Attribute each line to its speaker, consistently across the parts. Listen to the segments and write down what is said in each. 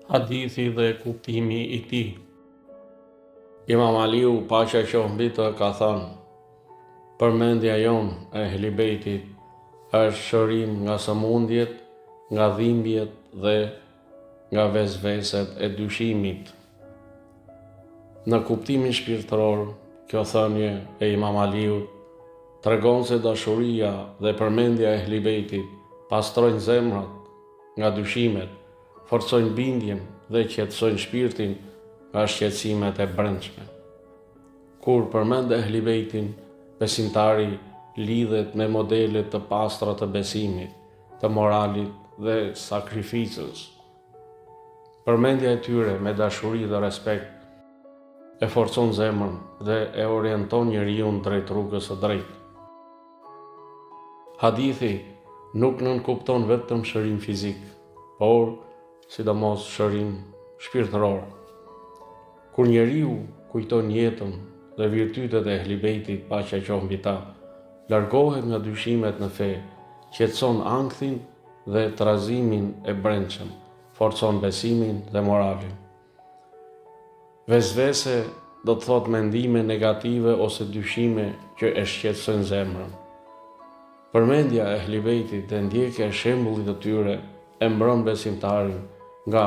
Speaker 1: Hadithi dhe kuptimi i tij. Imam Aliu, paqja qoftë mbi të, ka thënë: përmendja jonë e Ehli Bejtit është shërim nga sëmundjet, nga dhimbjet dhe nga vezveset e dyshimit. Në kuptimin shpirtëror, kjo thënie e Imam Aliut tregon se dashuria dhe përmendja e Ehli Bejtit pastrojnë zemrat nga dyshimet, forcojnë bindjen dhe qetësojnë shpirtin nga shqetësimet e brendshme. Kur përmend Ehli Bejtin, besimtari lidhet me modelet të pastra të besimit, të moralit dhe sakrificës. Përmendja e tyre me dashuri dhe respekt e forcon zemrën dhe e orienton njeriu drejt rrugës së drejtë. Hadithi nuk nënkupton vetëm shërim fizik, por sidomos shërim shpirtëror. Kur njeriu kujton jetën dhe virtytet e Ehli Bejtit, paqja qoftë mbi ta, largohet nga dyshimet në fe, qetëson ankthin dhe trazimin e brendshëm, forcon besimin dhe moralin. Vezvese do të thotë mendime negative ose dyshime që e shqetësojnë zemrën. Përmendja e Ehli Bejtit dhe ndjekja e shembullit të tyre e mbron besimtarin nga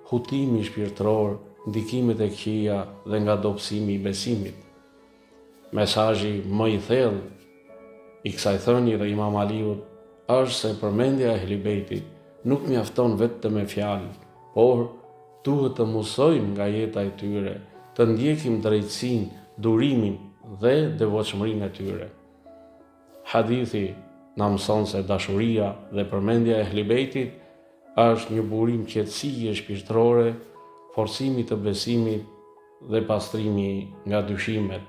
Speaker 1: hutimi shpirtëror, ndikimet e këqija dhe nga dobësimi i besimit. Mesazhi më i thellë i kësaj thënie dhe Imam Aliut është se përmendja e Ehli Bejtit nuk mjafton vetëm me fjalë, por duhet të mësojmë nga jeta e tyre, të ndjekim drejtësinë, durimin dhe devotshmërinë e tyre. Hadithi na mëson se dashuria dhe përmendja e Ehli Bejtit është një burim qetësie shpirtërore, forcimi të besimit dhe pastrimi nga dyshimet.